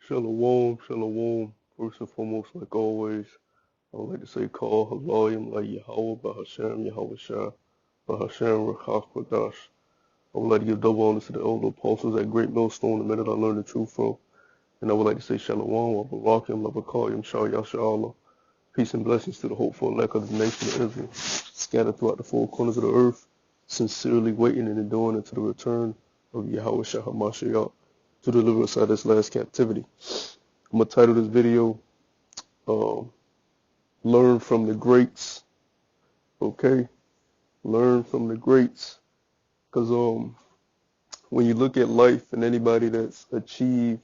Shalom, shalom. First and foremost, like always, I would like to say call Halayim La Yahweh Bahashem Yahweh Shah Bahashem Rachach Kodash. I would like to give double honor to the elder apostles at Great Millstone, the minute I learned the truth from. And I would like to say shalom, wa barakim, la bakayim, shah yasha. Peace and blessings to the hopeful elect of the nation of Israel, scattered throughout the four corners of the earth, sincerely waiting and enduring until the return of Yahweh Shah HaMashiach to deliver us out of this last captivity. I'm going to title this video, um, Learn from the Greats, okay? Learn from the Greats. Because when you look at life and anybody that's achieved,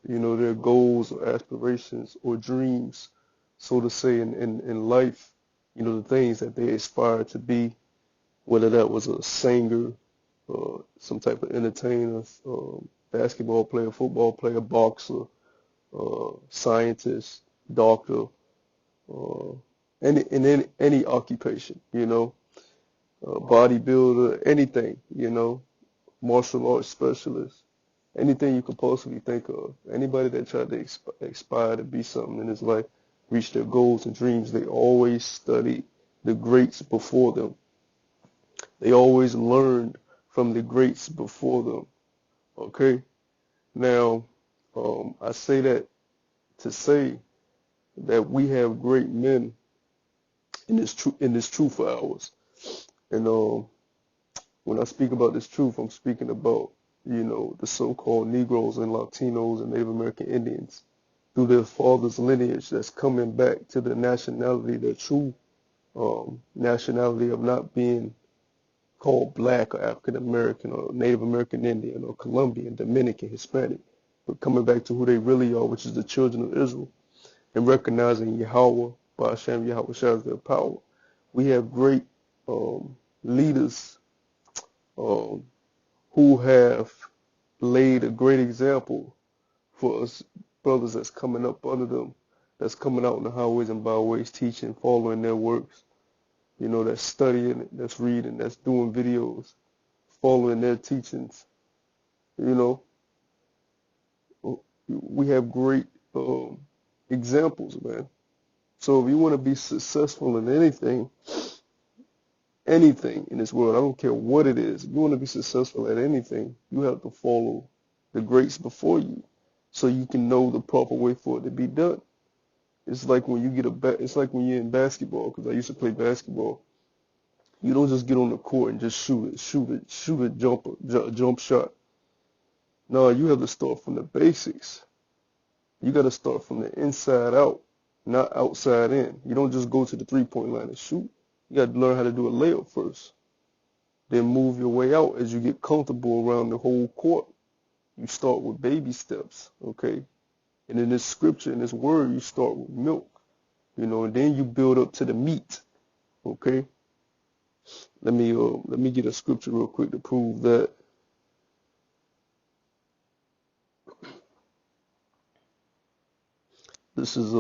their goals or aspirations or dreams, so to say, in life, the things that they aspire to be, whether that was a singer, some type of entertainer, basketball player, football player, boxer, scientist, doctor, uh, any occupation, bodybuilder, anything, martial arts specialist, anything you could possibly think of. Anybody that tried to aspire to be something in his life, reach their goals and dreams, they always studied the greats before them. They always learned from the greats before them. Okay? Now, I say that to say that we have great men in this truth of ours. And when I speak about this truth, I'm speaking about, the so-called Negroes and Latinos and Native American Indians through their father's lineage that's coming back to the nationality, their true nationality of not being called black or African American or Native American Indian or Colombian, Dominican, Hispanic, but coming back to who they really are, which is the children of Israel, and recognizing Yahweh, Ba'ashem Yahweh Shah as their power. We have great leaders um, who have laid a great example for us brothers that's coming up under them, that's coming out in the highways and byways, teaching, following their works, that's studying, that's reading, that's doing videos, following their teachings. You know, we have great examples, man. So if you want to be successful in anything in this world, I don't care what it is, if you want to be successful at anything, you have to follow the greats before you so you can know the proper way for it to be done. It's like when you it's like when you're in basketball, because I used to play basketball. You don't just get on the court and just shoot a jump shot. No, you have to start from the basics. You got to start from the inside out, not outside in. You don't just go to the three-point line and shoot. You got to learn how to do a layup first. Then move your way out as you get comfortable around the whole court. You start with baby steps, okay? And in this scripture, in this word, you start with milk, and then you build up to the meat, okay? Let me get a scripture real quick to prove that. This is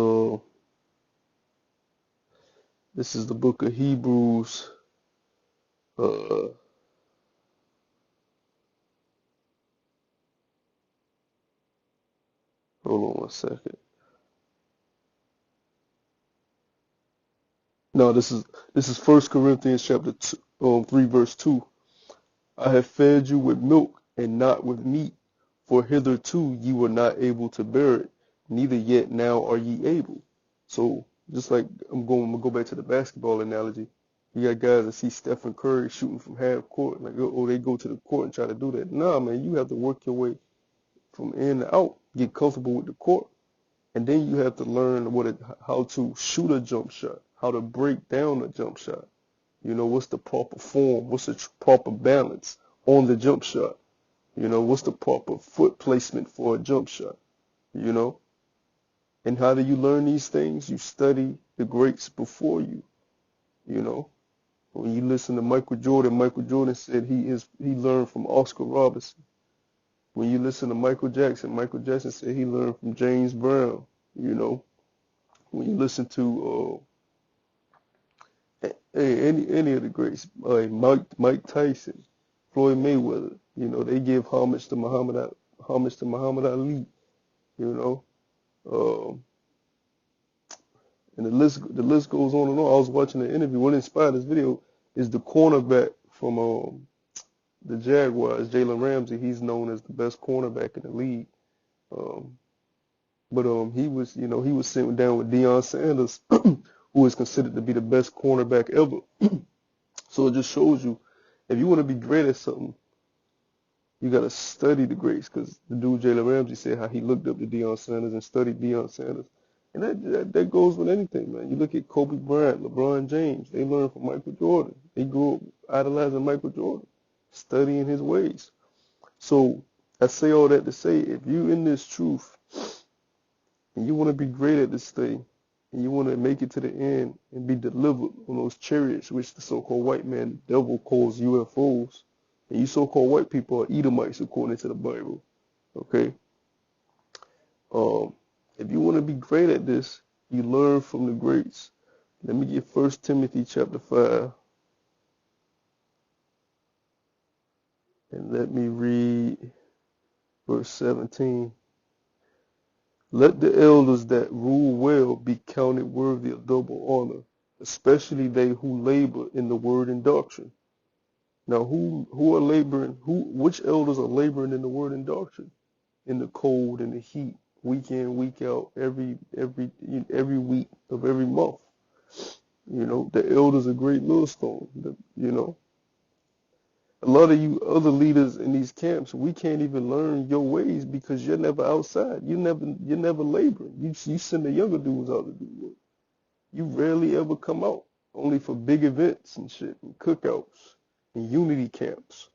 the book of Hebrews. Hold on one second. No, this is First Corinthians chapter 3 verse 2. I have fed you with milk and not with meat, for hitherto ye were not able to bear it, neither yet now are ye able. So just like I'm gonna go back to the basketball analogy. You got guys that see Stephen Curry shooting from half court, like, oh, they go to the court and try to do that. Nah, man, you have to work your way from in to out, get comfortable with the court, and then you have to learn how to shoot a jump shot, how to break down a jump shot. What's the proper form? What's the proper balance on the jump shot? What's the proper foot placement for a jump shot? You know, and how do you learn these things? You study the greats before you. When you listen to Michael Jordan said he learned from Oscar Robertson. When you listen to Michael Jackson said he learned from James Brown. When you listen to any of the greats, like Mike Tyson, Floyd Mayweather, they give homage to Muhammad Ali. you know. Um, and the list goes on and on. I was watching an interview. What inspired this video is the cornerback from the Jaguars, Jalen Ramsey. He's known as the best cornerback in the league. Um, but he was sitting down with Deion Sanders, who is considered to be the best cornerback ever. So it just shows you, if you want to be great at something, you got to study the greats. Because the dude Jalen Ramsey said how he looked up to Deion Sanders and studied Deion Sanders. And that goes with anything, man. You look at Kobe Bryant, LeBron James. They learned from Michael Jordan. They grew up idolizing Michael Jordan, studying his ways. So I say all that to say, if you in this truth and you want to be great at this thing, and you want to make it to the end and be delivered on those chariots, which the so-called white man, the devil, calls UFOs, and you so-called white people are Edomites according to the Bible, okay? Um, if you want to be great at this, you learn from the greats. Let me get 1 Timothy chapter 5, and let me read verse 17. Let the elders that rule well be counted worthy of double honor, especially they who labor in the word and doctrine. Now, who are laboring? Which elders are laboring in the word and doctrine? In the cold and the heat, week in, week out, every week of every month. The elders are great millstone. A lot of you other leaders in these camps, we can't even learn your ways because you're never outside. You're never laboring. You send the younger dudes out to do work. You rarely ever come out, only for big events and shit, and cookouts, and unity camps.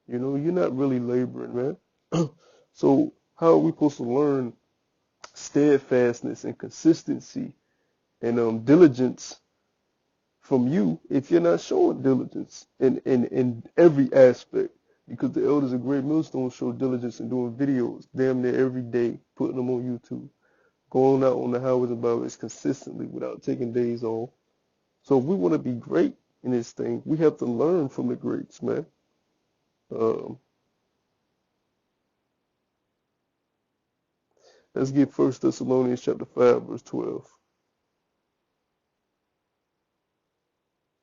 You're not really laboring, man. So how are we supposed to learn steadfastness and consistency and diligence from you if you're not showing diligence in every aspect? Because the elders of Great Millstone show diligence in doing videos damn near every day, putting them on YouTube, going out on the highways and byways consistently without taking days off. So if we want to be great in this thing, we have to learn from the greats, man. Um, let's get 1 Thessalonians chapter 5, verse 12.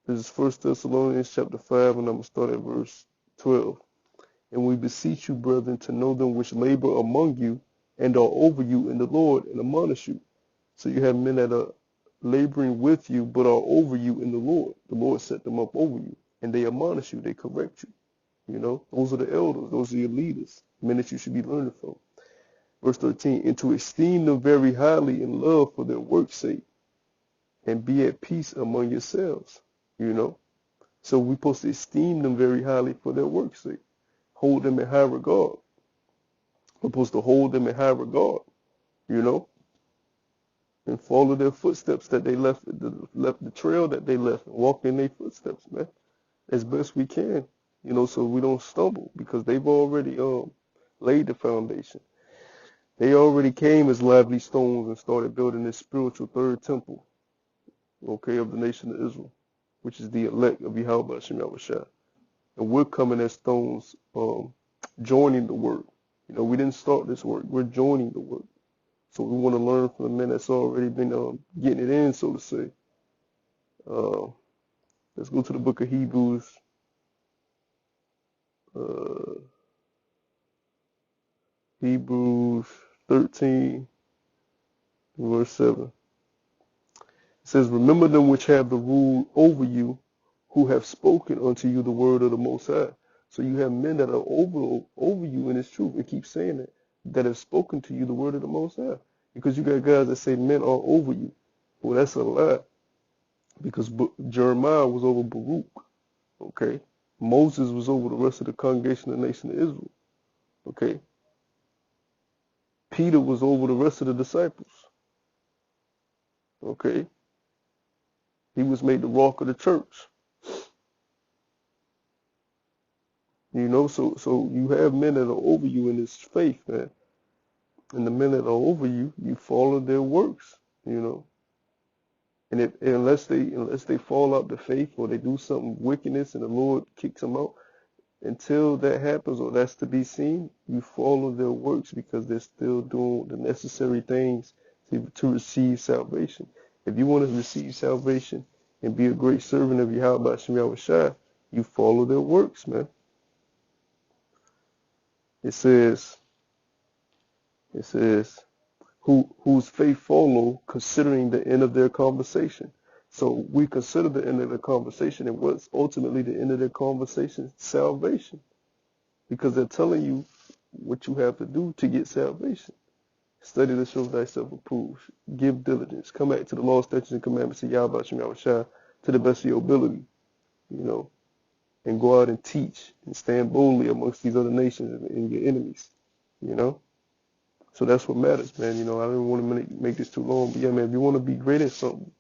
This is 1 Thessalonians chapter 5, and I'm going to start at verse 12. And we beseech you, brethren, to know them which labor among you and are over you in the Lord and admonish you. So you have men that are laboring with you but are over you in the Lord. The Lord set them up over you, and they admonish you, they correct you. Those are the elders, those are your leaders, men that you should be learning from. Verse 13, and to esteem them very highly in love for their work's sake, and be at peace among yourselves. So we're supposed to esteem them very highly for their work's sake. Hold them in high regard. We're supposed to hold them in high regard, and follow their footsteps that they left the trail that they left, and walk in their footsteps, man, as best we can, so we don't stumble, because they've already laid the foundation. They already came as lively stones and started building this spiritual third temple, okay, of the nation of Israel, which is the elect of Yahweh Shem Yahushua. And we're coming as stones, joining the work. We didn't start this work. We're joining the work. So we want to learn from the men that's already been getting it in, so to say. Let's go to the book of Hebrews. Hebrews 13, verse 7. It says, remember them which have the rule over you, who have spoken unto you the word of the Most High. So you have men that are over you in this truth. It keeps saying that have spoken to you the word of the Most High. Because you got guys that say men are over you. Well, that's a lie. Because Jeremiah was over Baruch. Okay? Moses was over the rest of the congregation of the nation of Israel. Okay? Peter was over the rest of the disciples. Okay? He was made the rock of the church. So you have men that are over you in this faith, man. And the men that are over you, you follow their works, And unless they fall out the faith or they do something wickedness and the Lord kicks them out, Until that happens or that's to be seen, you follow their works because they're still doing the necessary things to receive salvation. If you want to receive salvation and be a great servant of Yahweh Shem Yahushua, you follow their works, man. It says, whose faith follow, considering the end of their conversation. So we consider the end of the conversation, and what's ultimately the end of their conversation? Salvation. Because they're telling you what you have to do to get salvation. Study to show thyself approved. Give diligence. Come back to the law, statutes, and commandments of Yahweh Shem Yahushua to the best of your ability, and go out and teach and stand boldly amongst these other nations and your enemies, So that's what matters, man. I don't want to make this too long, but yeah, man, if you want to be great at something,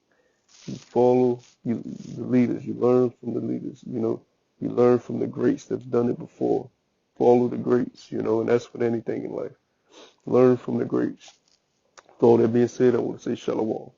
you follow the leaders. You learn from the leaders, You learn from the greats that've done it before. Follow the greats, and that's with anything in life. Learn from the greats. With all that being said, I want to say shalom.